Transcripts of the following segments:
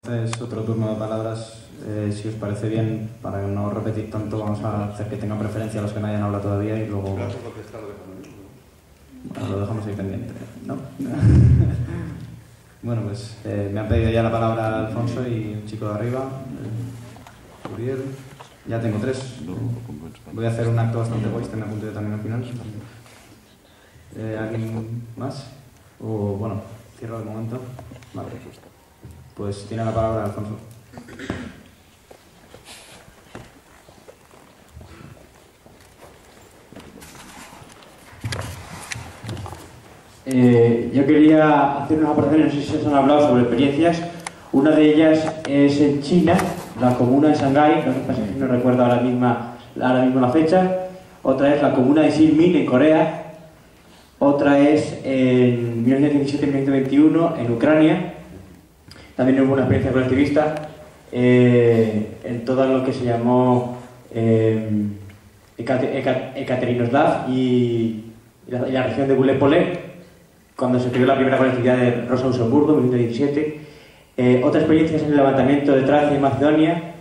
Entonces, otro turno de palabras, si os parece bien, para no repetir tanto, vamos a hacer que tengan preferencia a los que no hayan hablado todavía y luego... Bueno, lo dejamos ahí pendiente, ¿no? Bueno, pues me han pedido ya la palabra Alfonso y un chico de arriba, Uriel. Ya tengo tres. Voy a hacer un acto bastante egoísta, me apunto yo también al final. ¿Alguien más? O bueno, cierro de momento. Vale. Pues tiene la palabra Alfonso. Yo quería hacer unas aportaciones, no sé si os han hablado sobre experiencias. Una de ellas es en China, la comuna de Shanghái, lo que pasa es que no recuerdo ahora mismo la fecha. Otra es la comuna de Sinmin en Corea. Otra es en 1917-1921 en Ucrania. También hubo una experiencia colectivista en todo lo que se llamó Ekaterinoslav y la región de Gallipoli, cuando se creó la primera colectividad de Rosa Luxemburgo en 1917. Otra experiencia es en el levantamiento de Tracia y Macedonia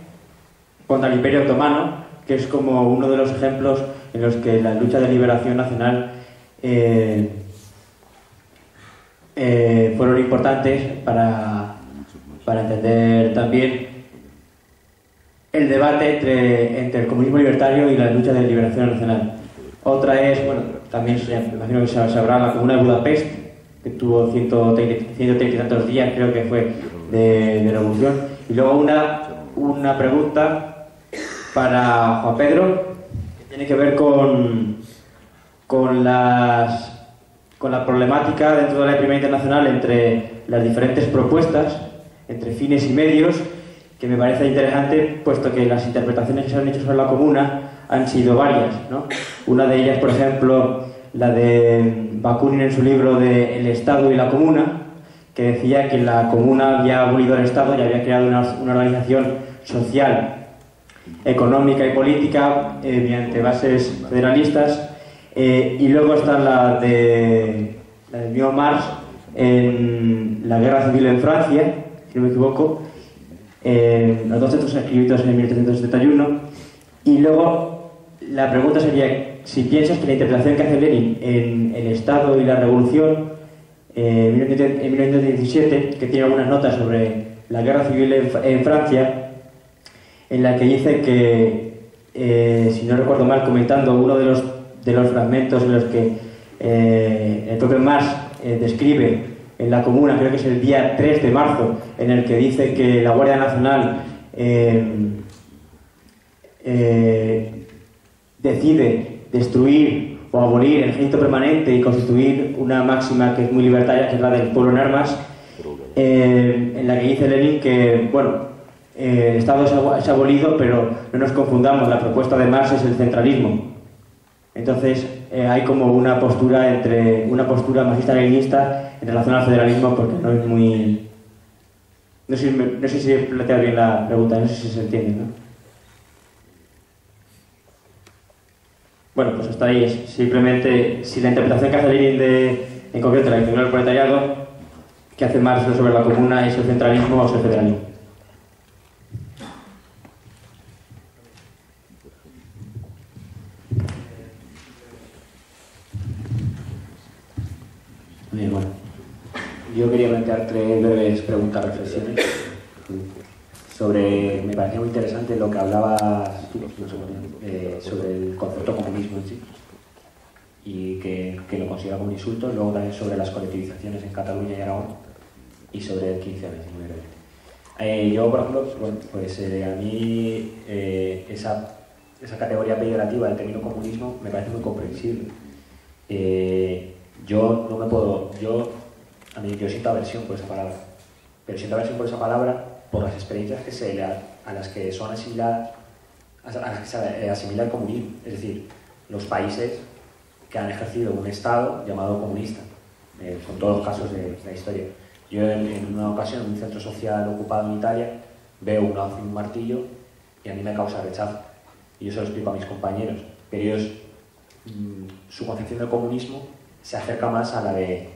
contra el Imperio Otomano, que es como uno de los ejemplos en los que la lucha de liberación nacional fueron importantes para entender también el debate entre el comunismo libertario y la lucha de liberación nacional. Otra es, bueno, también me imagino que se habrá la comuna de Budapest, que tuvo 130 y tantos días, creo que fue, de revolución. Y luego una pregunta para Juan Pedro, que tiene que ver con la problemática dentro de la primera internacional entre las diferentes propuestas, entre fines y medios, que me parece interesante, puesto que las interpretaciones que se han hecho sobre la comuna han sido varias, ¿no? Una de ellas, por ejemplo, la de Bakunin en su libro de El Estado y la Comuna, que decía que la comuna había abolido el Estado y había creado una organización social, económica y política mediante bases federalistas. Y luego está la de Mio Marx en la Guerra Civil en Francia, si no me equivoco, los dos textos escritos en 1871. Y luego la pregunta sería si piensas que la interpretación que hace Lenin en El Estado y la Revolución en 1917, que tiene algunas notas sobre la Guerra Civil en Francia, en la que dice que, si no recuerdo mal, comentando uno de los fragmentos en los que el propio Marx describe en la comuna, creo que es el día 3 de marzo, en el que dice que la Guardia Nacional decide destruir o abolir el ejército permanente y constituir una máxima que es muy libertaria, que es la del pueblo en armas, en la que dice Lenin que, bueno, el Estado es abolido, pero no nos confundamos, la propuesta de Marx es el centralismo. Entonces hay como una postura marxista-leninista en relación al federalismo, porque no es muy... No sé si he planteado bien la pregunta, no sé si se entiende, ¿no? Bueno, pues hasta ahí es simplemente si la interpretación que hace Lenin en concreto la dictadura del proletariado, que hace Marx sobre la comuna, es el centralismo o es el federalismo. Bien, bueno. Yo quería plantear tres breves preguntas, reflexiones sobre... Me parecía muy interesante lo que hablabas tú, sobre el concepto comunismo en sí, y que lo considera como un insulto. Luego también sobre las colectivizaciones en Cataluña y Aragón, y sobre el 15 años, muy brevemente. Yo, por ejemplo, bueno, pues a mí esa categoría peyorativa del término comunismo me parece muy comprensible. Yo no me puedo... Yo siento aversión por esa palabra, pero siento aversión por esa palabra por las experiencias a las que son asimiladas, a las que se asimila el comunismo, es decir, los países que han ejercido un Estado llamado comunista, con todos los casos de la historia. Yo en una ocasión en un centro social ocupado en Italia veo un hoz y un martillo y a mí me causa rechazo, y yo se lo explico a mis compañeros, pero ellos, su concepción del comunismo se acerca más a la de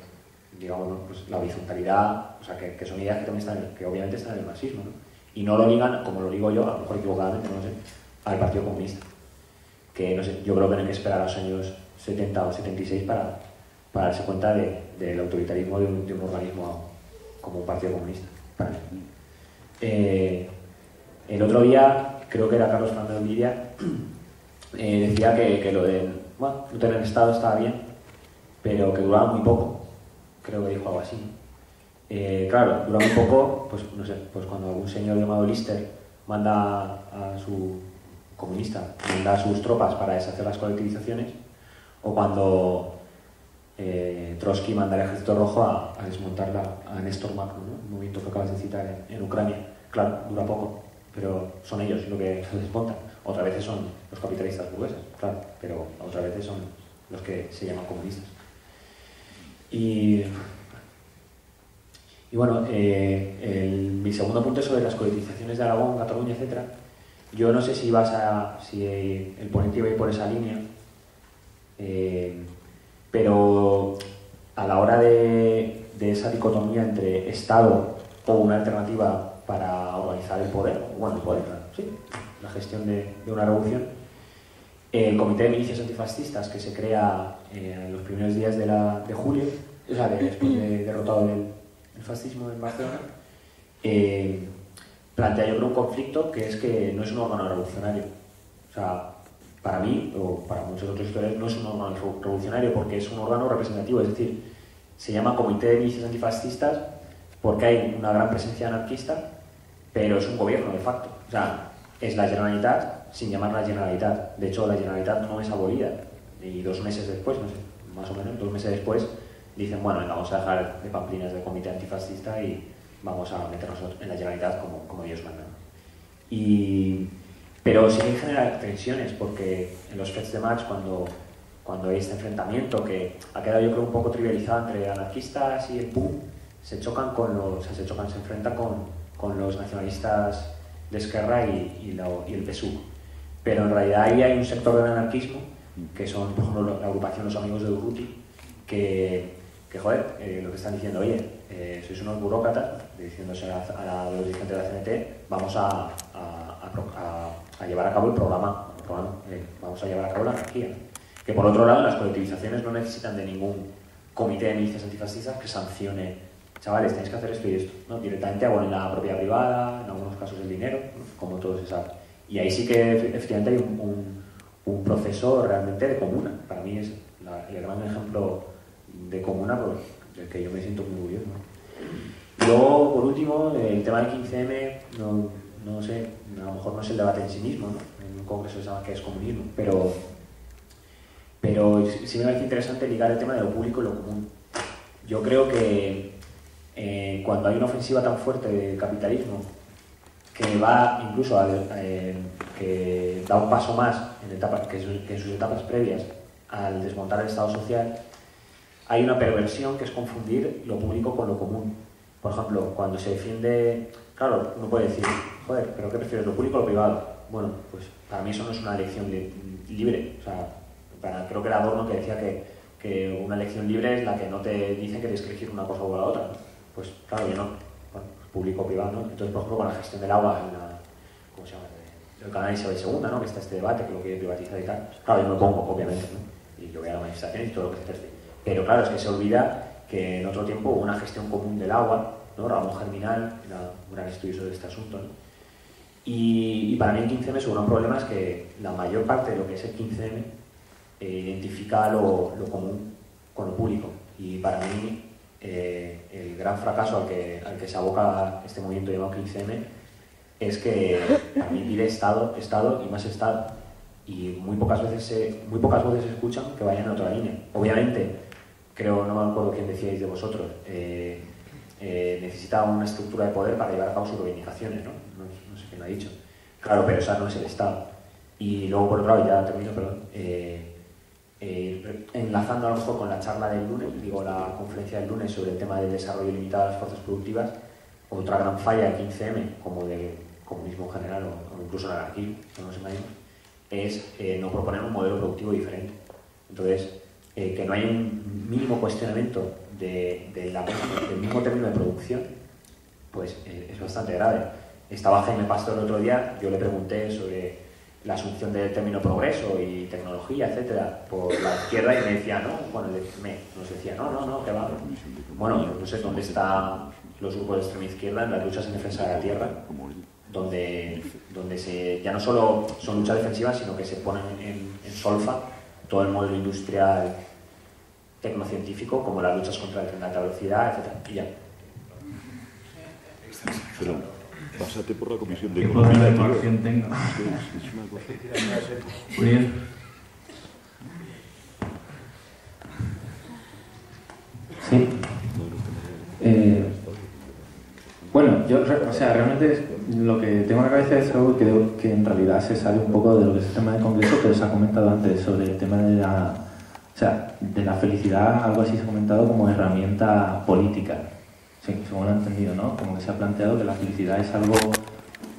digamos, ¿no? Pues la horizontalidad, o sea, que son ideas que también están, que obviamente están en el marxismo, ¿no? Y no lo ligan, como lo digo yo, a lo mejor equivocadamente, no lo sé, al Partido Comunista. Que no sé, yo creo que no hay que esperar a los años 70 o 76 para darse cuenta del autoritarismo de un organismo como un Partido Comunista. Para mí. El otro día, creo que era Carlos Fernández Lidia, decía que lo de no tener Estado estaba bien, pero que duraba muy poco. Creo que dijo algo así. Claro, dura muy poco, pues no sé, pues cuando algún señor llamado Lister manda a su comunista, manda a sus tropas para deshacer las colectivizaciones, o cuando Trotsky manda al Ejército Rojo a desmontar a Néstor Magno, ¿no? Un movimiento que acabas de citar en Ucrania. Claro, dura poco, pero son ellos lo que lo desmontan. Otras veces son los capitalistas burgueses, claro, pero otras veces son los que se llaman comunistas. Y bueno, mi segundo punto es sobre las colectivizaciones de Aragón, Cataluña, etc. Yo no sé si el ponente iba a ir por esa línea, pero a la hora de esa dicotomía entre Estado o una alternativa para organizar el poder, bueno, el poder, claro, sí, la gestión de una revolución, el Comité de Milicias Antifascistas, que se crea en los primeros días de julio, o sea, después de derrotado el fascismo en Barcelona, plantea yo creo un conflicto que es que no es un órgano revolucionario. O sea, para mí, o para muchos otros historiadores, no es un órgano revolucionario porque es un órgano representativo, es decir, se llama Comité de Milicias Antifascistas porque hay una gran presencia anarquista, pero es un gobierno de facto. O sea, es la Generalitat sin llamarla Generalitat. De hecho, la Generalitat no es abolida. Y 2 meses después, no sé, más o menos, 2 meses después, dicen, bueno, venga, vamos a dejar de pamplinas del comité antifascista y vamos a meternos en la Generalitat como Dios manda. Pero sí que genera tensiones, porque en los Fets de March, cuando hay este enfrentamiento que ha quedado yo creo un poco trivializado entre anarquistas y el PUM, se enfrenta con los nacionalistas de Esquerra y el PSUV. Pero en realidad ahí hay un sector del anarquismo, que son, por ejemplo, la agrupación Los Amigos de Urruti, que joder, lo que están diciendo, oye, sois unos burócratas, diciéndose a los dirigentes de la CNT, vamos a llevar a cabo el programa, vamos a llevar a cabo la anarquía. Que por otro lado, las colectivizaciones no necesitan de ningún comité de milicias antifascistas que sancione, chavales, tenéis que hacer esto y esto, ¿no? Directamente abonen la propiedad privada, en algunos casos el dinero, ¿no? Como todo se sabe. Y ahí sí que efectivamente hay un proceso realmente de comuna. Para mí es el gran ejemplo de comuna del que yo me siento muy orgulloso, ¿no? Luego, por último, el tema del 15M, no sé, a lo mejor no es el debate en sí mismo, ¿no? En un congreso se llama que es comunismo, pero sí me parece interesante ligar el tema de lo público y lo común. Yo creo que cuando hay una ofensiva tan fuerte del capitalismo que va incluso que da un paso más que en sus etapas previas al desmontar el Estado social, hay una perversión que es confundir lo público con lo común. Por ejemplo, cuando se defiende, claro, uno puede decir, joder, ¿pero qué prefieres, lo público o lo privado? Bueno, pues para mí eso no es una elección libre. O sea, creo que era Adorno que decía que una elección libre es la que no te dice que tienes que elegir una cosa o la otra. Pues claro, yo no. Bueno, público o privado, ¿no? Entonces, por ejemplo, con la gestión del agua, ¿cómo se llama? El canal Isabel II, ¿no? Que está este debate, que lo quiere privatizar y tal. Claro, yo me pongo, obviamente, ¿no? Y yo voy a la manifestación y todo lo que se preste. Pero claro, es que se olvida que en otro tiempo hubo una gestión común del agua, ¿no? Ramón Germinal era un gran estudioso de este asunto, ¿no? Y para mí el 15M su gran problema es que la mayor parte de lo que es el 15M identifica lo común con lo público. Y para mí el gran fracaso al que se aboca este movimiento llamado 15M es que para mí pide Estado y más Estado. Y muy pocas veces escuchan que vayan en otra línea. Obviamente, no me acuerdo quién decíais de vosotros, necesita una estructura de poder para llevar a cabo sus reivindicaciones, ¿no? No sé quién lo ha dicho. Claro, pero esa no es el Estado. Y luego, por otro lado, ya termino, perdón, enlazando a lo mejor con la charla del lunes, la conferencia del lunes sobre el tema del desarrollo ilimitado de las fuerzas productivas, otra gran falla del 15M, como del comunismo en general o incluso el anarquismo, no nos engañemos, es no proponer un modelo productivo diferente. Entonces, que no haya un mínimo cuestionamiento del mismo término de producción, pues es bastante grave. Estaba Jaime Pastor el otro día, yo le pregunté sobre la asunción del término progreso y tecnología, etcétera, por la izquierda, y me decía, no, bueno, nos decía, no, que va. Bueno, no sé dónde están los grupos de extrema izquierda en las luchas en defensa de la tierra, donde ya no solo son luchas defensivas, sino que se ponen en solfa todo el modelo industrial tecnocientífico, como las luchas contra el tren de alta velocidad, etcétera. Y ya. Pero pásate por la comisión de ¿Qué poder economía. de coacción tengo? Es una cosa. Uriel. Sí. Bueno, yo, o sea, realmente lo que tengo en la cabeza es algo que en realidad se sale un poco de lo que es el tema del Congreso, pero se ha comentado antes sobre el tema de de la felicidad, algo así se ha comentado como herramienta política. Sí, según lo he entendido, ¿no? Como que se ha planteado que la felicidad es algo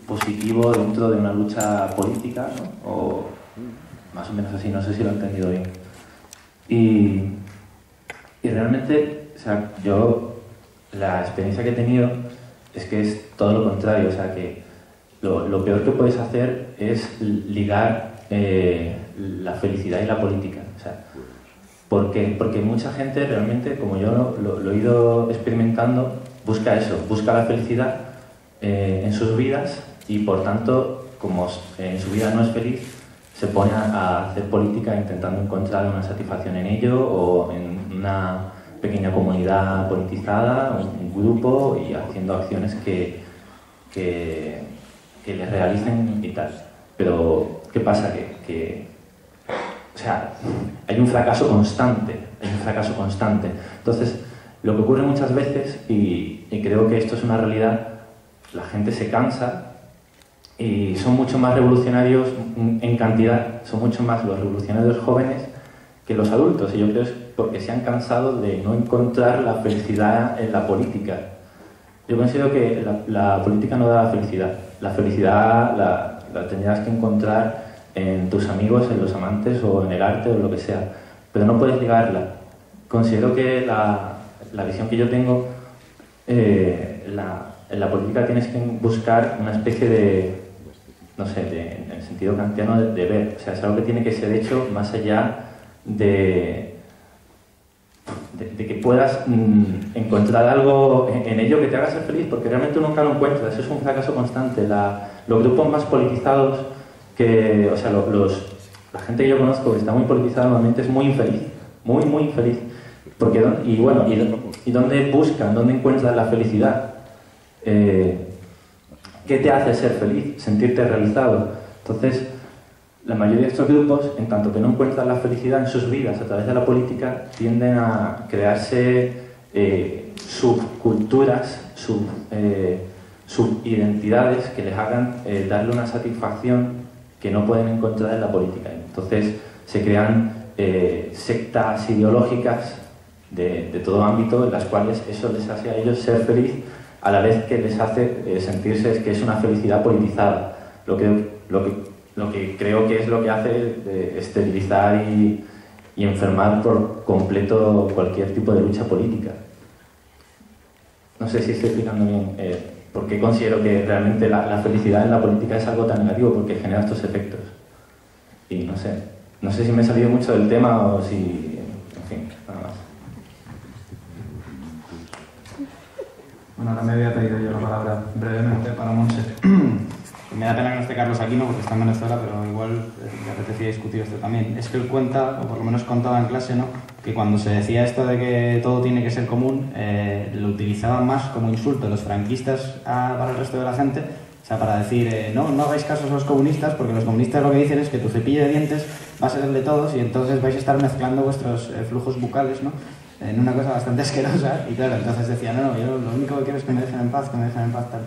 positivo dentro de una lucha política, ¿no? O más o menos así, no sé si lo he entendido bien. Y realmente, o sea, yo la experiencia que he tenido es que es todo lo contrario, o sea, que lo peor que puedes hacer es ligar la felicidad y la política, o sea, porque mucha gente realmente, como yo lo he ido experimentando, busca eso, busca la felicidad en sus vidas y por tanto, como en su vida no es feliz, se pone a hacer política intentando encontrar una satisfacción en ello o en una pequeña comunidad politizada, un grupo y haciendo acciones que les realicen y tal. Pero, ¿qué pasa? O sea, hay un fracaso constante, Entonces, lo que ocurre muchas veces, y creo que esto es una realidad, la gente se cansa y son mucho más revolucionarios en cantidad, son mucho más los revolucionarios jóvenes que los adultos, y yo creo que es porque se han cansado de no encontrar la felicidad en la política. Yo considero que la política no da felicidad. La felicidad la tendrás que encontrar en tus amigos, en los amantes o en el arte o en lo que sea, pero no puedes ligarla. Considero que la visión que yo tengo, en la política tienes que buscar una especie de, no sé, en el sentido kantiano de ver, o sea, es algo que tiene que ser hecho más allá de que puedas encontrar algo en ello que te haga ser feliz, porque realmente nunca lo encuentras, eso es un fracaso constante. Los grupos más politizados, o sea, la gente que yo conozco que está muy politizada normalmente es muy infeliz, muy infeliz. Porque, ¿y dónde buscan, dónde encuentran la felicidad? ¿Qué te hace ser feliz? Sentirte realizado. Entonces, la mayoría de estos grupos, en tanto que no encuentran la felicidad en sus vidas a través de la política, tienden a crearse subculturas, subidentidades que les hagan darle una satisfacción que no pueden encontrar en la política. Entonces se crean sectas ideológicas de todo ámbito en las cuales eso les hace a ellos ser feliz, a la vez que les hace sentirse que es una felicidad politizada. Lo que creo que es lo que hace esterilizar y enfermar por completo cualquier tipo de lucha política. No sé si estoy explicando bien por qué considero que realmente la felicidad en la política es algo tan negativo, porque genera estos efectos. Y no sé si me he salido mucho del tema o si... En fin, nada más. Bueno, ahora me había pedido yo la palabra brevemente para Monse. Me da pena que no esté Carlos Aquino porque está en Venezuela, pero igual me apetecía discutir esto también. Es que él cuenta, o por lo menos contaba en clase, ¿no?, que cuando se decía esto de que todo tiene que ser común, lo utilizaban más como insulto los franquistas para el resto de la gente, o sea, para decir, no hagáis caso a los comunistas, porque los comunistas lo que dicen es que tu cepillo de dientes va a ser el de todos y entonces vais a estar mezclando vuestros flujos bucales, ¿no?, en una cosa bastante asquerosa. Y claro, entonces decía, no, yo lo único que quiero es que me dejen en paz, tal.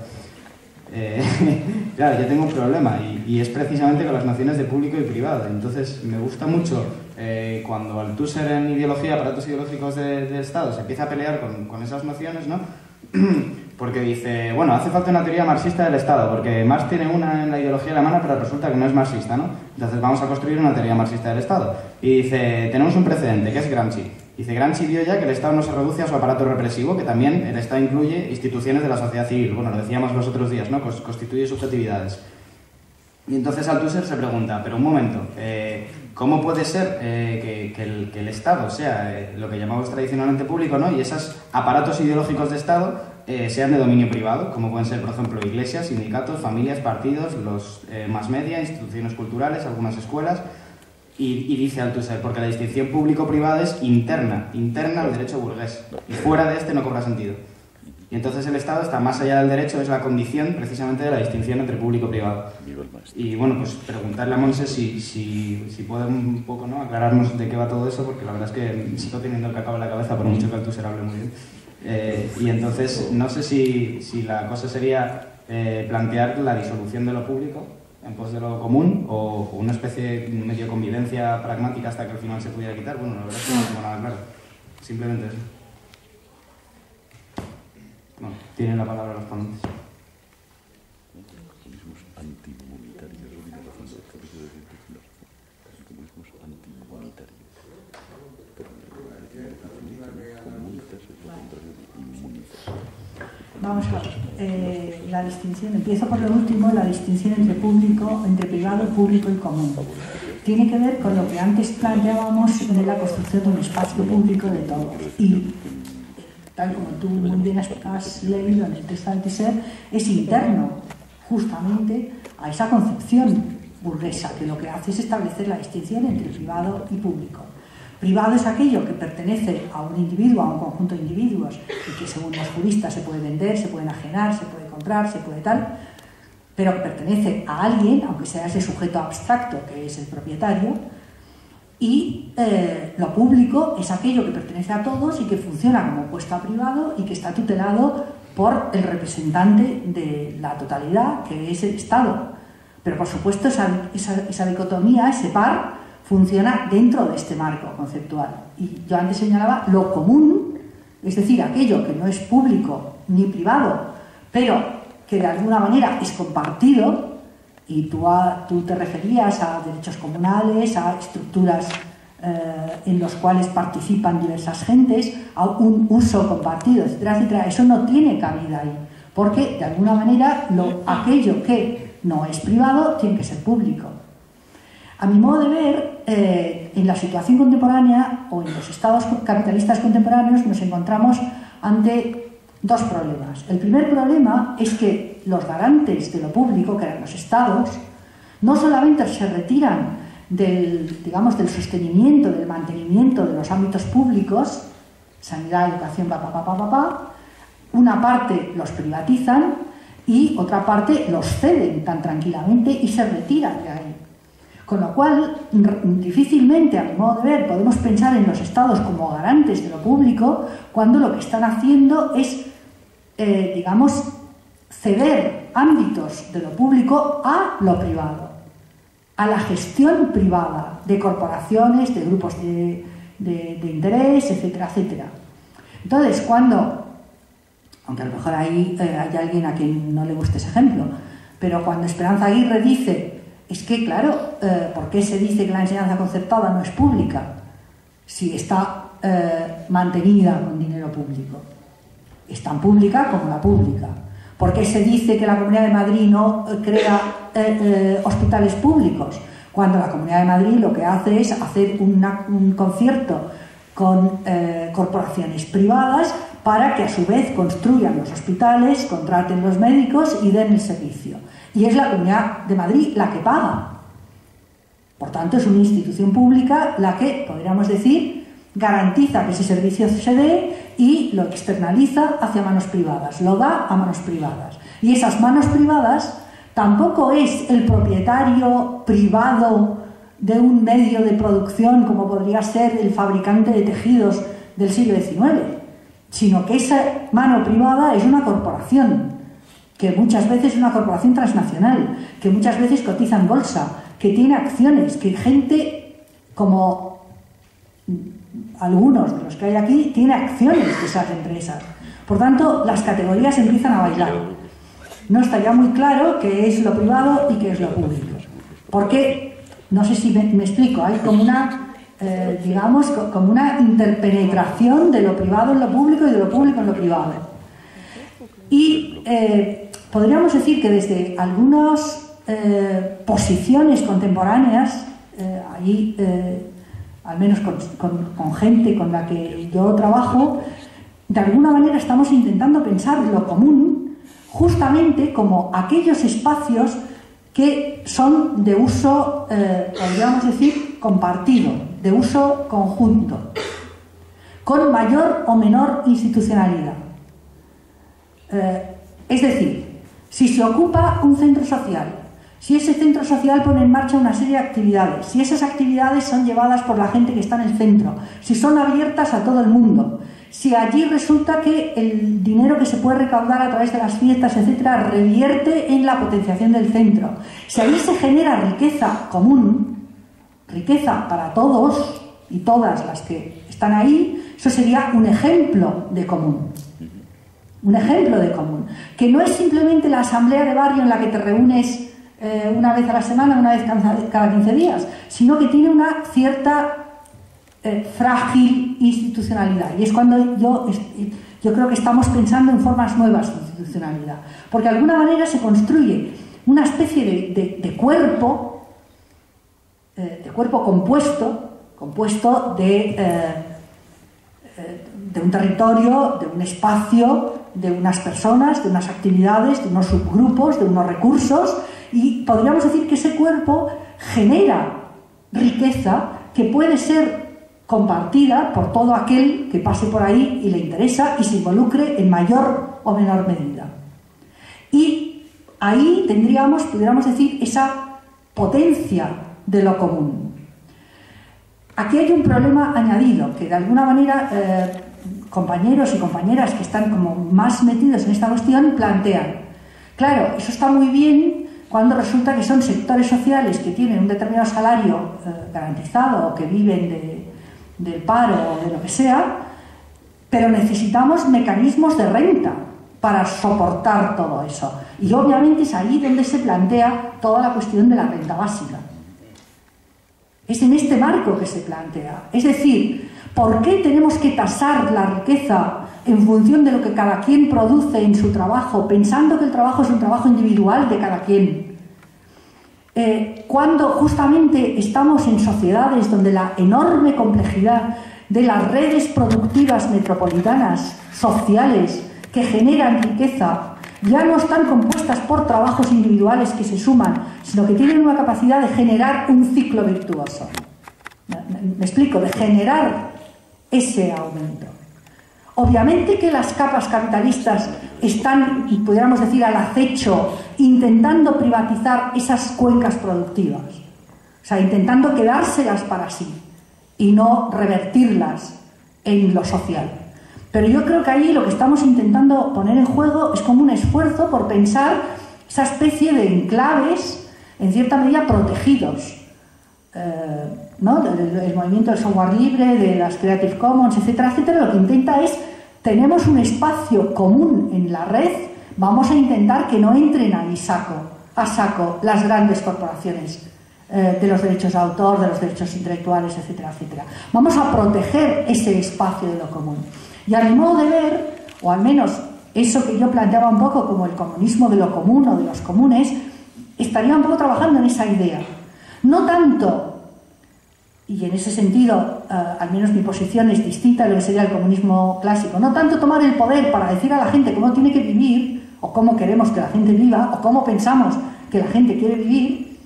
Claro, yo tengo un problema y es precisamente con las nociones de público y privado. Entonces me gusta mucho cuando Althusser en ideología, aparatos ideológicos del Estado, se empieza a pelear con esas nociones, ¿no? Porque dice, bueno, hace falta una teoría marxista del Estado, porque Marx tiene una en la ideología alemana, pero resulta que no es marxista, ¿no? Entonces vamos a construir una teoría marxista del Estado. Y dice, tenemos un precedente, que es Gramsci. Dice, Gramsci vio ya que el Estado no se reduce a su aparato represivo, que también el Estado incluye instituciones de la sociedad civil. Bueno, lo decíamos los otros días, ¿no? Constituye subjetividades. Y entonces Althusser se pregunta, pero un momento, ¿cómo puede ser que el Estado sea lo que llamamos tradicionalmente público, ¿no? Y esos aparatos ideológicos de Estado sean de dominio privado, como pueden ser, por ejemplo, iglesias, sindicatos, familias, partidos, los más media, instituciones culturales, algunas escuelas? Y dice Althusser, porque la distinción público-privada es interna al derecho burgués, y fuera de este no cobra sentido. Y entonces el Estado está más allá del derecho, es la condición precisamente de la distinción entre público y privado. Y bueno, pues preguntarle a Montse si puede un poco, ¿no?, aclararnos de qué va todo eso, porque la verdad es que sigo teniendo el cacao en la cabeza, por mucho que Althusser hable muy bien. Y entonces no sé si la cosa sería plantear la disolución de lo público en pos de lo común, o una especie de medio convivencia pragmática hasta que al final se pudiera quitar. Bueno, la verdad es que no tengo nada claro. Simplemente eso. Bueno, tienen la palabra los ponentes. Comunismos antimonetarios. Comunismos antimonetarios. Comunitas es lo contrario de inmunitas. Vamos a ver, la distinción, empiezo por lo último, la distinción entre privado, público y común. Tiene que ver con lo que antes planteábamos de la construcción de un espacio público de todos. Y tal como tú muy bien has leído en el texto de Althusser, es interno justamente a esa concepción burguesa, que lo que hace es establecer la distinción entre privado y público. Privado es aquello que pertenece a un individuo, a un conjunto de individuos, y que según los juristas se puede vender, se puede enajenar, se puede comprar, se puede tal, pero que pertenece a alguien, aunque sea ese sujeto abstracto que es el propietario. Y lo público es aquello que pertenece a todos y que funciona como opuesto a privado y que está tutelado por el representante de la totalidad, que es el Estado. Pero por supuesto esa dicotomía, ese par, funciona dentro de este marco conceptual. Y yo antes señalaba lo común, es decir, aquello que no es público ni privado, pero que de alguna manera es compartido, y tú te referías a derechos comunales, a estructuras en los cuales participan diversas gentes, a un uso compartido, etcétera, etcétera. Eso no tiene cabida ahí, porque de alguna manera aquello que no es privado tiene que ser público. A mi modo de ver, en la situación contemporánea o en los estados capitalistas contemporáneos nos encontramos ante dos problemas. El primer problema es que los garantes de lo público, que eran los estados, no solamente se retiran del sostenimiento, del mantenimiento de los ámbitos públicos, sanidad, educación, una parte los privatizan y otra parte los ceden tan tranquilamente y se retiran de ahí. Con lo cual, difícilmente, a mi modo de ver, podemos pensar en los estados como garantes de lo público cuando lo que están haciendo es, ceder ámbitos de lo público a lo privado, a la gestión privada de corporaciones, de grupos de interés, etcétera, etcétera. Entonces, aunque a lo mejor ahí hay alguien a quien no le guste ese ejemplo, pero cuando Esperanza Aguirre dice, es que claro, ¿por qué se dice que la enseñanza concertada no es pública si está mantenida con dinero público? Es tan pública como la pública. ¿Por qué se dice que la Comunidad de Madrid no crea hospitales públicos? Cuando la Comunidad de Madrid lo que hace es hacer un concierto con corporaciones privadas para que a su vez construyan los hospitales, contraten los médicos y den el servicio. Y es la Comunidad de Madrid la que paga. Por tanto, es una institución pública la que, podríamos decir, garantiza que ese servicio se dé y lo externaliza hacia manos privadas, lo da a manos privadas. Y esas manos privadas tampoco es el propietario privado de un medio de producción como podría ser el fabricante de tejidos del siglo XIX, sino que esa mano privada es una corporación, que muchas veces es una corporación transnacional, que muchas veces cotiza en bolsa, que tiene acciones, que gente como algunos de los que hay aquí tiene acciones de esas empresas. Por tanto, las categorías empiezan a bailar. No está ya muy claro qué es lo privado y qué es lo público. Porque, no sé si me explico, hay como una digamos, como una interpenetración de lo privado en lo público y de lo público en lo privado. Y podríamos decir que desde algunas posiciones contemporáneas, allí, al menos con gente con la que yo trabajo, de alguna manera estamos intentando pensar lo común justamente como aquellos espacios que son de uso, podríamos decir, compartido, de uso conjunto, con mayor o menor institucionalidad. Es decir, si se ocupa un centro social, si ese centro social pone en marcha una serie de actividades, si esas actividades son llevadas por la gente que está en el centro, si son abiertas a todo el mundo, si allí resulta que el dinero que se puede recaudar a través de las fiestas, etcétera, revierte en la potenciación del centro, si allí se genera riqueza común, riqueza para todos y todas las que están ahí, eso sería un ejemplo de común. Un ejemplo de común. Que no es simplemente la asamblea de barrio en la que te reúnes una vez a la semana, una vez cada 15 días, sino que tiene una cierta frágil institucionalidad. Y es cuando yo creo que estamos pensando en formas nuevas de institucionalidad. Porque de alguna manera se construye una especie de cuerpo compuesto de un territorio, de un espacio, de unas personas, de unas actividades, de unos subgrupos, de unos recursos, y podríamos decir que ese cuerpo genera riqueza que puede ser compartida por todo aquel que pase por ahí y le interesa y se involucre en mayor o menor medida. Y ahí pudiéramos decir, esa potencia de lo común. Aquí hay un problema añadido, que de alguna manera compañeros y compañeras que están como más metidos en esta cuestión plantean. Claro, eso está muy bien cuando resulta que son sectores sociales que tienen un determinado salario garantizado o que viven del paro o de lo que sea, pero necesitamos mecanismos de renta para soportar todo eso. Y obviamente es ahí donde se plantea toda la cuestión de la renta básica. Es en este marco que se plantea. Es decir, ¿por qué tenemos que tasar la riqueza en función de lo que cada quien produce en su trabajo, pensando que el trabajo es un trabajo individual de cada quien? Cuando justamente estamos en sociedades donde la enorme complejidad de las redes productivas metropolitanas, sociales, que generan riqueza, ya no están compuestas por trabajos individuales que se suman, sino que tienen una capacidad de generar un ciclo virtuoso. Me explico, de generar ese aumento. Obviamente que las capas capitalistas están, pudiéramos decir, al acecho, intentando privatizar esas cuencas productivas. O sea, intentando quedárselas para sí y no revertirlas en lo social. Pero yo creo que ahí lo que estamos intentando poner en juego es como un esfuerzo por pensar esa especie de enclaves, en cierta medida protegidos, ¿no? El movimiento del software libre, de las Creative Commons, etcétera, etcétera. Lo que intenta es, tenemos un espacio común en la red, vamos a intentar que no entren ahí a saco las grandes corporaciones de los derechos de autor, de los derechos intelectuales, etcétera, etcétera. Vamos a proteger ese espacio de lo común. Y a mi modo de ver, o al menos eso que yo planteaba un poco como el comunismo de lo común o de los comunes, estaría un poco trabajando en esa idea. No tanto, y en ese sentido, al menos mi posición es distinta de lo que sería el comunismo clásico, no tanto tomar el poder para decir a la gente cómo tiene que vivir, o cómo queremos que la gente viva, o cómo pensamos que la gente quiere vivir,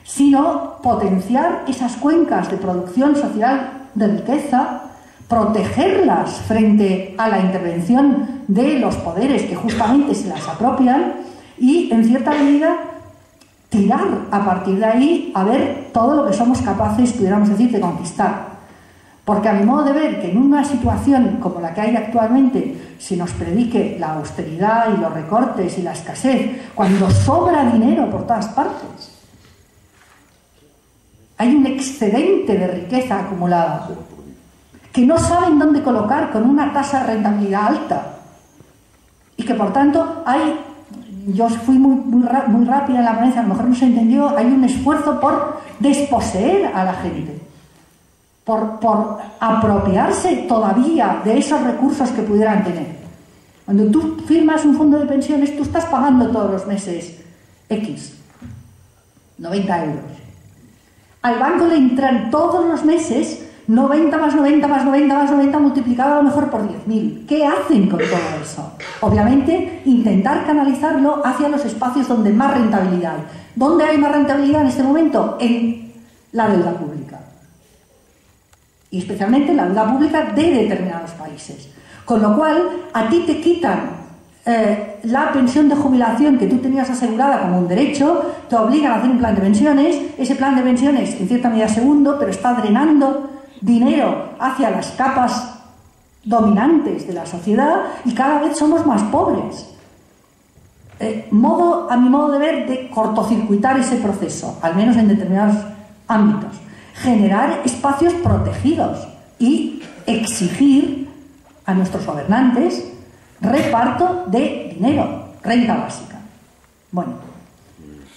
sino potenciar esas cuencas de producción social de riqueza, protegerlas frente a la intervención de los poderes que justamente se las apropian y, en cierta medida, tirar a partir de ahí a ver todo lo que somos capaces, pudiéramos decir, de conquistar. Porque a mi modo de ver que en una situación como la que hay actualmente se nos predique la austeridad y los recortes y la escasez, cuando sobra dinero por todas partes, hay un excedente de riqueza acumulada que no saben dónde colocar con una tasa de rentabilidad alta y que por tanto yo fui muy rápida en la ponencia, a lo mejor no se entendió, hay un esfuerzo por desposeer a la gente. por apropiarse todavía de esos recursos que pudieran tener. Cuando tú firmas un fondo de pensiones, tú estás pagando todos los meses X, 90 euros. Al banco le entran todos los meses 90 más 90 más 90 más 90 multiplicado a lo mejor por 10.000. ¿Qué hacen con todo eso? Obviamente, intentar canalizarlo hacia los espacios donde más rentabilidad hay. ¿Dónde hay más rentabilidad en este momento? En la deuda pública. Y especialmente la deuda pública de determinados países. Con lo cual, a ti te quitan la pensión de jubilación que tú tenías asegurada como un derecho, te obligan a hacer un plan de pensiones, ese plan de pensiones en cierta medida segundo, pero está drenando dinero hacia las capas dominantes de la sociedad y cada vez somos más pobres. A mi modo de ver, de cortocircuitar ese proceso, al menos en determinados ámbitos. Generar espacios protegidos y exigir a nuestros gobernantes reparto de dinero, renta básica. Bueno,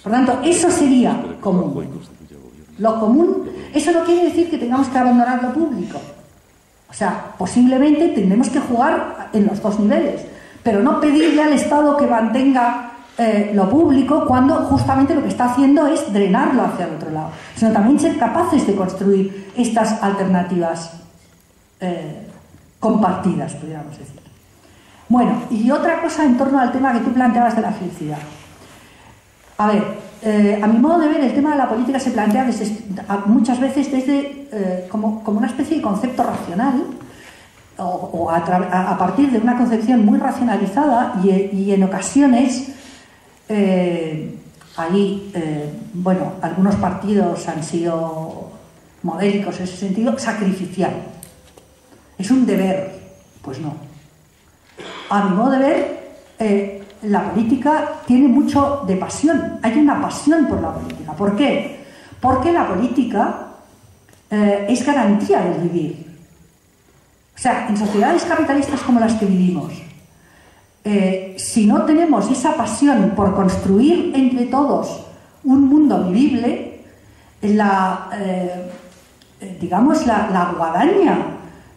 por tanto, eso sería común. Lo común, eso no quiere decir que tengamos que abandonar lo público. O sea, posiblemente tendremos que jugar en los dos niveles, pero no pedirle al Estado que mantenga lo público cuando justamente lo que está haciendo es drenarlo hacia el otro lado, sino también ser capaces de construir estas alternativas compartidas, podríamos decir. Bueno, y otra cosa en torno al tema que tú planteabas de la felicidad. A ver, a mi modo de ver, el tema de la política se plantea muchas veces desde como una especie de concepto racional o a partir de una concepción muy racionalizada y en ocasiones bueno, algunos partidos han sido modélicos en ese sentido, sacrificial. ¿Es un deber? Pues no. A mi modo de ver, la política tiene mucho de pasión. Hay una pasión por la política. ¿Por qué? Porque la política es garantía del vivir. O sea, en sociedades capitalistas como las que vivimos, si no tenemos esa pasión por construir entre todos un mundo vivible, digamos, la guadaña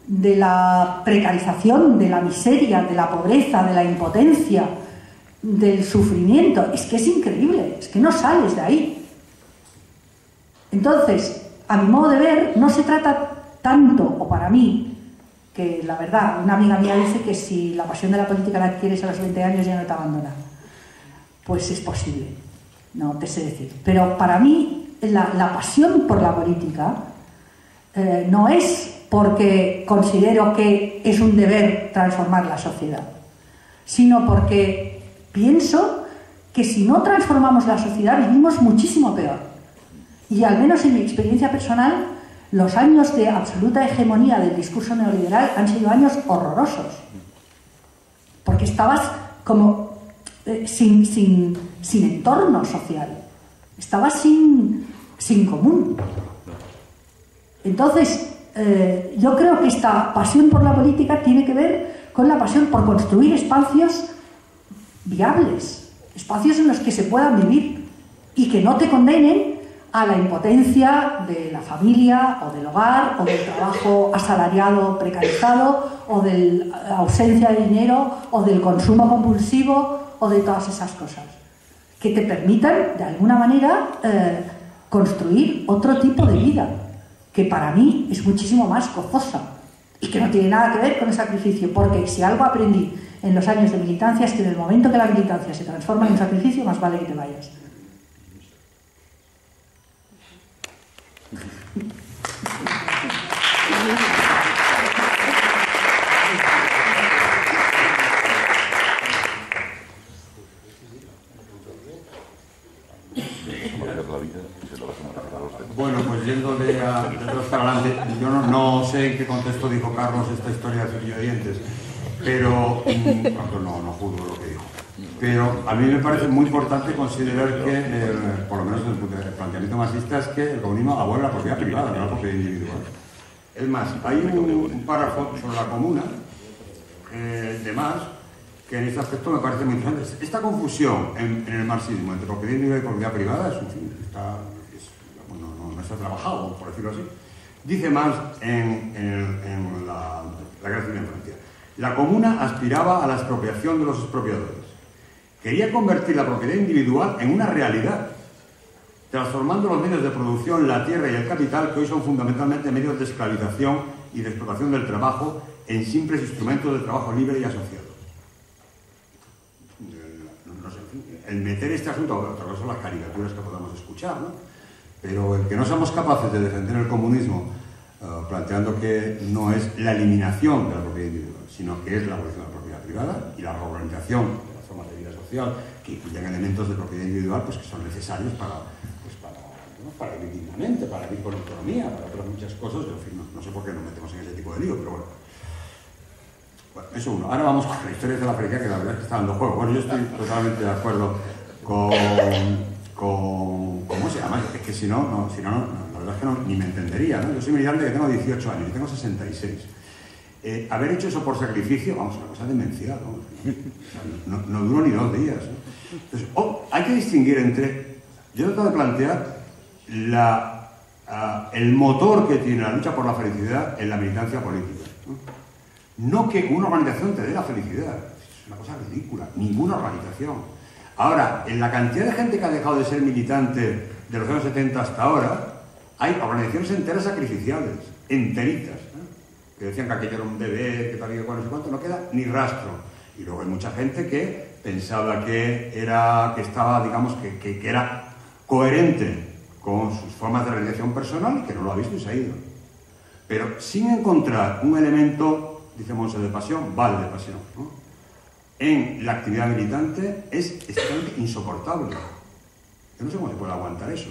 de la precarización, de la miseria, de la pobreza, de la impotencia, del sufrimiento, es que es increíble, es que no sales de ahí. Entonces, a mi modo de ver, no se trata tanto, o para mí, que la verdad, una amiga mía dice que si la pasión de la política la adquieres a los 20 años ya no te abandona. Pues es posible, no te sé decir. Pero para mí, la pasión por la política no es porque considero que es un deber transformar la sociedad, sino porque pienso que si no transformamos la sociedad vivimos muchísimo peor. Y al menos en mi experiencia personal, los años de absoluta hegemonía del discurso neoliberal han sido años horrorosos. Porque estabas como sin entorno social. Estabas sin común. Entonces, yo creo que esta pasión por la política tiene que ver con la pasión por construir espacios viables, espacios en los que se puedan vivir y que no te condenen a la impotencia de la familia o del hogar o del trabajo asalariado precarizado o de la ausencia de dinero o del consumo compulsivo o de todas esas cosas que te permitan de alguna manera construir otro tipo de vida que para mí es muchísimo más gozosa y que no tiene nada que ver con el sacrificio, porque si algo aprendí en los años de militancia es que en el momento que la militancia se transforma en un sacrificio, más vale que te vayas. Bueno, pues yéndole de atrás para adelante, yo no sé en qué contexto dijo Carlos esta historia de cepillo de dientes, pero no juzgo lo que dijo. Pero a mí me parece muy importante considerar que, por lo menos desde el planteamiento marxista, es que el comunismo abole la propiedad privada, no la propiedad individual. Es más, hay un párrafo sobre la comuna de Marx que en este aspecto me parece muy interesante. Esta confusión en el marxismo entre propiedad individual y propiedad privada no está trabajado, por decirlo así. Dice Marx en la Guerra Civil en Francia: la comuna aspiraba a la expropiación de los expropiadores. Quería convertir la propiedad individual en una realidad, transformando los medios de producción, la tierra y el capital, que hoy son fundamentalmente medios de esclavización y de explotación del trabajo, en simples instrumentos de trabajo libre y asociado. No sé, el meter este asunto, otra cosa son las caricaturas que podamos escuchar, ¿no? Pero el que no seamos capaces de defender el comunismo planteando que no es la eliminación de la propiedad individual, sino que es la abolición de la propiedad privada y la reorganización de las formas de vida social que incluyen elementos de propiedad individual pues, que son necesarios para vivir dignamente, para vivir con autonomía, para otras muchas cosas. En fin, no sé por qué nos metemos en ese tipo de lío, pero bueno. Bueno, eso uno. Ahora vamos con la historia de la felicidad, que la verdad es que está dando juego. Bueno, yo estoy totalmente de acuerdo con ¿cómo se llama? Es que si no, la verdad es que ni me entendería, ¿no? Yo soy militante que tengo 18 años y tengo 66. Haber hecho eso por sacrificio, vamos, una cosa demencial, ¿no? No duró ni 2 días, ¿no? Entonces, hay que distinguir entre... Yo he tratado de plantear el motor que tiene la lucha por la felicidad en la militancia política, ¿no? No que una organización te dé la felicidad, es una cosa ridícula, ninguna organización. Ahora, en la cantidad de gente que ha dejado de ser militante de los años 70 hasta ahora, hay organizaciones enteras sacrificiales, enteritas, ¿no? Que decían que aquello era un deber, que tal y que cual, no sé cuánto, no queda ni rastro. Y luego hay mucha gente que pensaba que estaba, digamos, que era coherente con sus formas de realización personal y que no lo ha visto y se ha ido. Pero sin encontrar un elemento, dice Monse, de pasión, vale de pasión, ¿no? En la actividad militante es extremadamente insoportable. Yo no sé cómo se puede aguantar eso.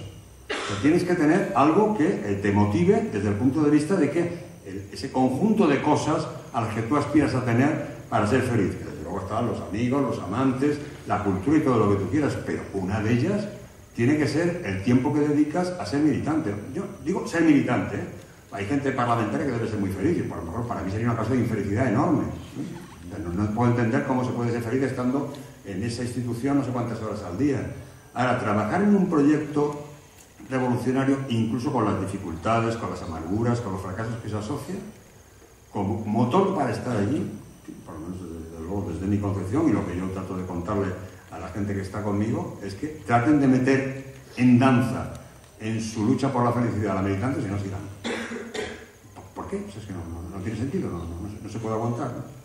Pero tienes que tener algo que te motive desde el punto de vista de que ese conjunto de cosas a las que tú aspiras a tener para ser feliz. Que desde luego están los amigos, los amantes, la cultura y todo lo que tú quieras, pero una de ellas tiene que ser el tiempo que dedicas a ser militante. Yo digo ser militante, ¿eh? Hay gente parlamentaria que debe ser muy feliz y por lo mejor para mí sería una causa de infelicidad enorme. No puedo entender cómo se puede ser feliz estando en esa institución no sé cuántas horas al día. Ahora, trabajar en un proyecto revolucionario, incluso con las dificultades, con las amarguras, con los fracasos que se asocia, como motor para estar allí, por lo menos desde luego desde mi concepción y lo que yo trato de contarle a la gente que está conmigo, es que traten de meter en danza en su lucha por la felicidad a la militante, si no se irán. ¿Por qué? Pues es que no tiene sentido, no se puede aguantar, ¿no?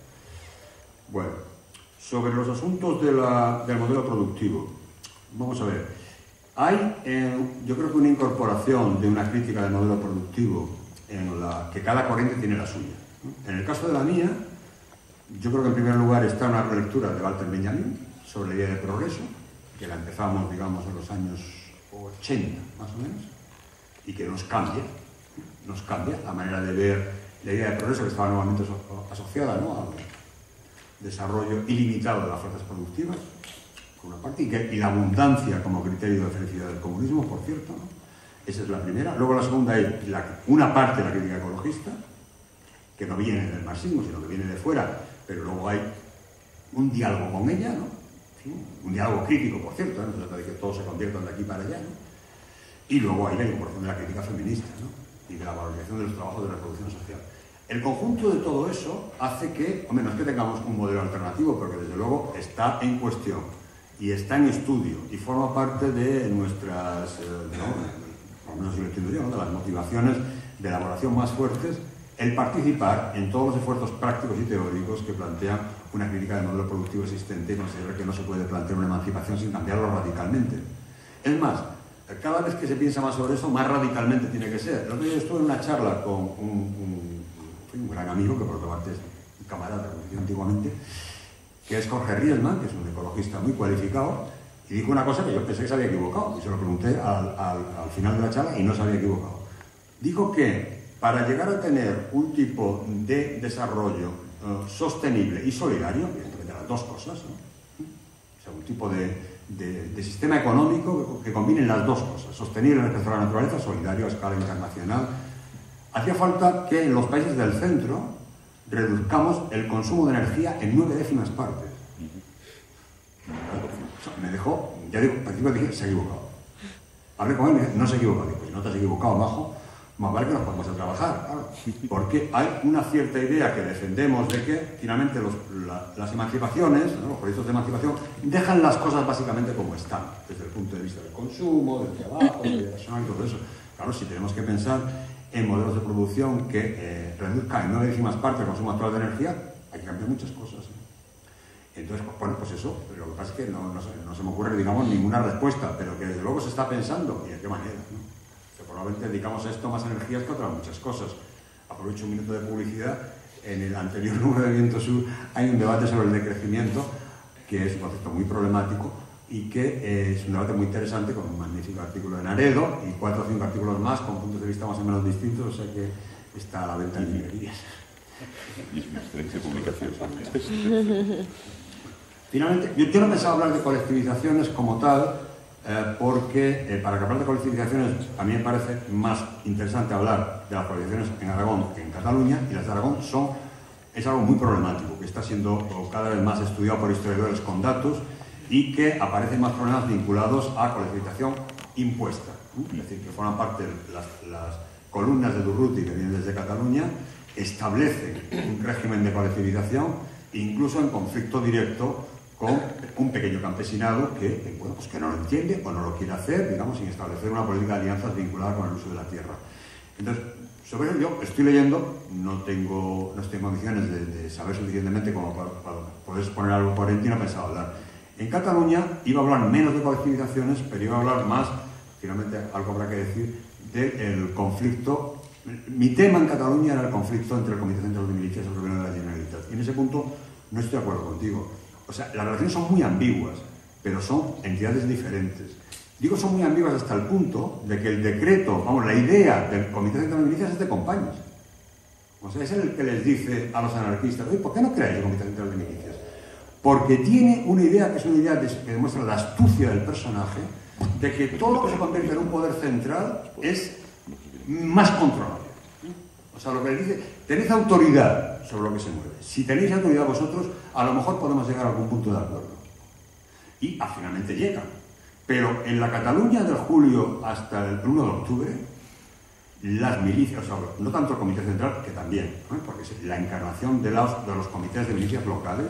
Bueno, sobre los asuntos del modelo productivo, vamos a ver. Hay, yo creo que una incorporación de una crítica del modelo productivo en la que cada corriente tiene la suya, ¿no? En el caso de la mía, yo creo que en primer lugar está una relectura de Walter Benjamin sobre la idea de progreso, que la empezamos, digamos, en los años 80, más o menos, y que nos cambia la manera de ver la idea de progreso que estaba nuevamente asociada, ¿no?, al desarrollo ilimitado de las fuerzas productivas, por una parte, y la abundancia como criterio de felicidad del comunismo, por cierto, ¿no? Esa es la primera. Luego la segunda es una parte de la crítica ecologista, que no viene del marxismo, sino que viene de fuera, pero luego hay un diálogo con ella, ¿no? ¿Sí? Un diálogo crítico, por cierto, ¿no? No se trata de que todos se conviertan de aquí para allá, ¿no? Y luego hay la incorporación de la crítica feminista, ¿no? Y de la valorización de los trabajos de la reproducción social. El conjunto de todo eso hace que, no es que tengamos un modelo alternativo, porque desde luego está en cuestión y está en estudio y forma parte de nuestras, por lo menos si lo entiendo yo, ¿no?, de las motivaciones de elaboración más fuertes, el participar en todos los esfuerzos prácticos y teóricos que plantean una crítica del modelo productivo existente y considerar que no se puede plantear una emancipación sin cambiarlo radicalmente. Es más, cada vez que se piensa más sobre eso, más radicalmente tiene que ser. El otro día estuve en una charla con un gran amigo, que por otra parte es un camarada que conocí antiguamente, que es Jorge Riesman, que es un ecologista muy cualificado, y dijo una cosa que yo pensé que se había equivocado, y se lo pregunté al final de la charla y no se había equivocado. Dijo que para llegar a tener un tipo de desarrollo sostenible y solidario, evidentemente las dos cosas, ¿no?, o sea, un tipo de sistema económico que combine las dos cosas, sostenible respecto a la naturaleza, solidario a escala internacional, hacía falta que en los países del centro reduzcamos el consumo de energía en 9 décimas partes. Me dejó, ya digo, al principio dije, se ha equivocado. Hablé con él y me dije, no se ha equivocado. Digo, pues no te has equivocado, majo, más vale que nos pongamos a trabajar, claro. Porque hay una cierta idea que defendemos de que finalmente las emancipaciones, ¿no?, los proyectos de emancipación, dejan las cosas básicamente como están, desde el punto de vista del consumo, del trabajo, de la vida personal y todo eso. Claro, si tenemos que pensar en modelos de producción que reduzcan en 9 décimas partes el consumo actual de energía, hay que cambiar muchas cosas. Entonces, bueno, pues eso, lo que pasa es que no se me ocurre, digamos, ninguna respuesta, pero que desde luego se está pensando, y de qué manera, ¿no? Que probablemente dedicamos a esto más energías que a otras muchas cosas. Aprovecho un minuto de publicidad. En el anterior número de Viento Sur hay un debate sobre el decrecimiento, que es un concepto muy problemático y que es un debate muy interesante, con un magnífico artículo de Naredo y 4 o 5 artículos más con puntos de vista más o menos distintos, o sea que está a la venta en librerías. Y es una excelente publicación. Finalmente, yo no pensaba hablar de colectivizaciones como tal, porque para hablar de colectivizaciones a mí me parece más interesante hablar de las colectivizaciones en Aragón que en Cataluña, y las de Aragón es algo muy problemático, que está siendo cada vez más estudiado por historiadores con datos y que aparecen más problemas vinculados a colectivización impuesta, es decir, que forman parte de las columnas de Durruti que vienen desde Cataluña, establecen un régimen de colectivización, incluso en conflicto directo con un pequeño campesinado que, bueno, pues que no lo entiende o no lo quiere hacer, digamos, sin establecer una política de alianzas vinculada con el uso de la tierra. Entonces, sobre eso yo estoy leyendo, no estoy en condiciones de saber suficientemente como para poder exponer algo coherente y no pensaba hablar. En Cataluña iba a hablar menos de colectivizaciones, pero iba a hablar más, finalmente algo habrá que decir, del conflicto. Mi tema en Cataluña era el conflicto entre el Comité Central de Milicias y el Gobierno de la Generalitat. Y en ese punto no estoy de acuerdo contigo. O sea, las relaciones son muy ambiguas, pero son entidades diferentes. Digo son muy ambiguas hasta el punto de que el decreto, vamos, la idea del Comité Central de Milicias es de Compañes. O sea, es el que les dice a los anarquistas, oye, ¿por qué no creáis el Comité Central de Milicias? Porque tiene una idea que es una idea que demuestra la astucia del personaje, de que todo lo que se convierte en un poder central es más controlable. O sea, lo que les dice, tenéis autoridad sobre lo que se mueve. Si tenéis autoridad vosotros, a lo mejor podemos llegar a algún punto de acuerdo. Y finalmente llegan. Pero en la Cataluña del julio hasta el 1 de octubre, las milicias, o sea, no tanto el Comité Central, que también, ¿no?, porque la encarnación de los comités de milicias locales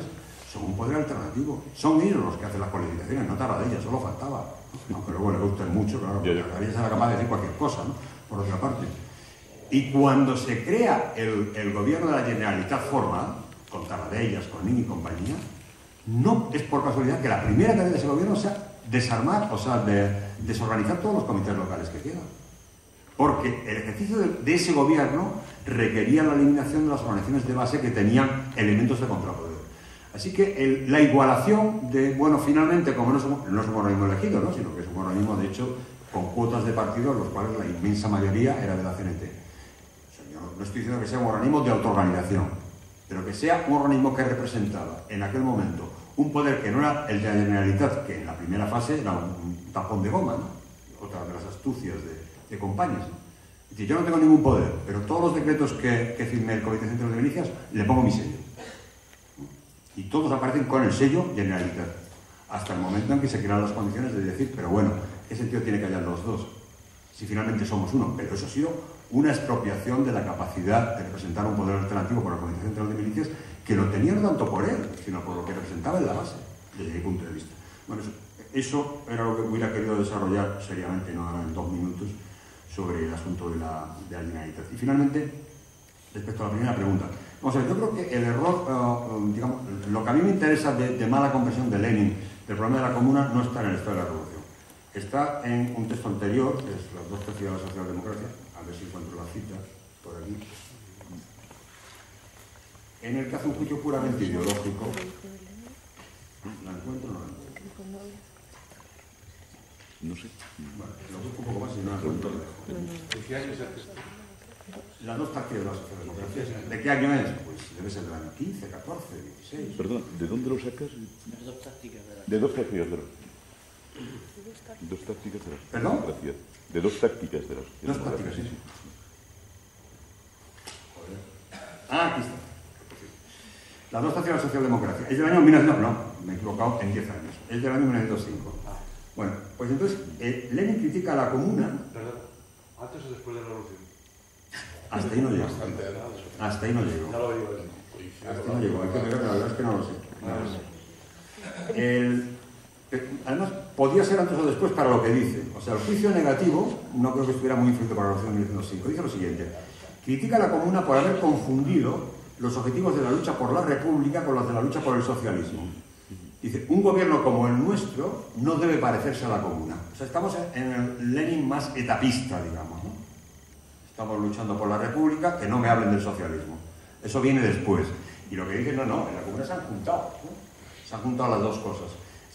son un poder alternativo. Son ellos los que hacen las politizaciones, no Tarradellas, solo faltaba. Aunque luego le gusten mucho, claro, porque Tarradellas era capaz de decir cualquier cosa, ¿no?, por otra parte. Y cuando se crea el gobierno de la Generalitat formal, con Tarradellas, con Nin y compañía, no es por casualidad que la primera tarea de ese gobierno sea desarmar, o sea, desorganizar todos los comités locales que quedan. Porque el ejercicio de ese gobierno requería la eliminación de las organizaciones de base que tenían elementos de contrapoder. Así que la igualación de, bueno, finalmente, como no es un organismo elegido, ¿no?, sino que es un organismo, de hecho, con cuotas de partidos, los cuales la inmensa mayoría era de la CNT. O sea, yo no estoy diciendo que sea un organismo de autoorganización, pero que sea un organismo que representaba en aquel momento un poder que no era el de la Generalitat, que en la primera fase era un tapón de goma, ¿no?, otra de las astucias de Compañes, ¿no? Es decir, yo no tengo ningún poder, pero todos los decretos que firme el Comité Central de Milicias le pongo mi sello. Y todos aparecen con el sello Generalitat, hasta el momento en que se crean las condiciones de decir, pero bueno, ¿qué sentido tiene que haya los dos? Si finalmente somos uno. Pero eso ha sido una expropiación de la capacidad de representar un poder alternativo por el Comité Central de Milicias, que lo tenía no tanto por él, sino por lo que representaba en la base, desde mi punto de vista. Bueno, eso era lo que hubiera querido desarrollar seriamente, no en 2 minutos, sobre el asunto de la Generalitat. Y finalmente, respecto a la primera pregunta, vamos a ver, yo creo que el error, digamos, lo que a mí me interesa de mala comprensión de Lenin del problema de la comuna no está en el estado de la revolución. Está en un texto anterior, que es Las 2 tercios de la socialdemocracia, a ver si encuentro la cita por aquí, en el que hace un juicio puramente ideológico. ¿La encuentro o no la encuentro? No sé. Bueno, lo busco un poco más y no la encuentro. ¿De qué año es el texto? Las 2 tercios de la socialdemocracia. ¿De qué año es? Pues debe ser del año 15, 14, 16. Perdón, ¿de dónde lo sacas? Las 2 tácticas de la... De 2 tácticas de la... 2 tácticas de la... ¿Perdón? De 2 tácticas de la... 2 tácticas, sí. Joder. Ah, aquí está. Las 2 tácticas de la socialdemocracia. Es del año 1900... No, me he equivocado en 10 años. Es del año 1905. Bueno, pues entonces, Lenin critica a la comuna... Perdón, ¿antes o después de la revolución? Hasta ahí no llego. Bastante edad. Hasta ahí no llego. Ya lo digo en juicio. Hasta ahí no llego. Hay que ver, la verdad es que no lo sé. No lo sé. Además, podía ser antes o después para lo que dice. O sea, el juicio negativo no creo que estuviera muy influido para la Revolución de 1905. Dice lo siguiente: critica a la Comuna por haber confundido los objetivos de la lucha por la República con los de la lucha por el socialismo. Dice, un gobierno como el nuestro no debe parecerse a la Comuna. O sea, estamos en el Lenin más etapista, digamos, ¿no? Estamos luchando por la República, que no me hablen del socialismo. Eso viene después. Y lo que dicen, no, en la Comuna se han juntado, ¿no? Se han juntado las dos cosas.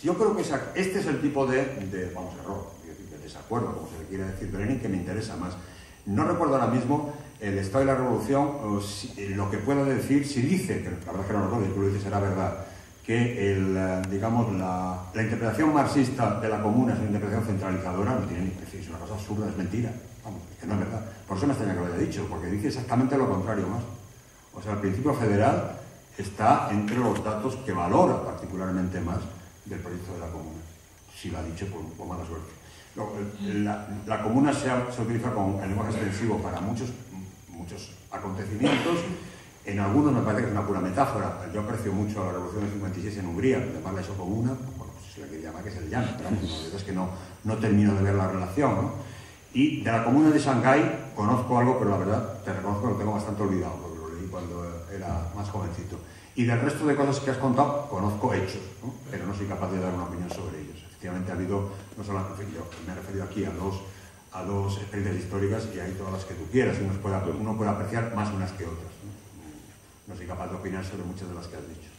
Yo creo que este es el tipo de error, de desacuerdo, como se le quiere decir, de Lenin, que me interesa más. No recuerdo ahora mismo el Estado y la Revolución, lo que puedo decir, si dice, que la verdad es que no recuerdo, y tú lo dices, será verdad, que la interpretación marxista de la Comuna es una interpretación centralizadora, no tiene ni que decir, es una cosa absurda, es mentira. Vamos, es que no es verdad. Por eso me extraña que lo haya dicho, porque dice exactamente lo contrario más. O sea, el principio federal está entre los datos que valora particularmente más del proyecto de la Comuna. Si lo ha dicho, por mala suerte. La Comuna se utiliza con el lenguaje extensivo para muchos acontecimientos. En algunos me parece que es una pura metáfora. Yo aprecio mucho la Revolución del 56 en Hungría, llamarla eso Comuna, bueno, pues si se le quiere llamar que se le llame, pero la verdad es que no termino de ver la relación, ¿no? Y de la Comuna de Shanghái conozco algo, pero la verdad te reconozco que lo tengo bastante olvidado, porque lo leí cuando era más jovencito. Y del resto de cosas que has contado, conozco hechos, ¿no? Pero no soy capaz de dar una opinión sobre ellos. Efectivamente ha habido, no solo yo me he referido aquí a dos experiencias históricas y hay todas las que tú quieras, y uno puede apreciar más unas que otras, ¿no? No soy capaz de opinar sobre muchas de las que has dicho.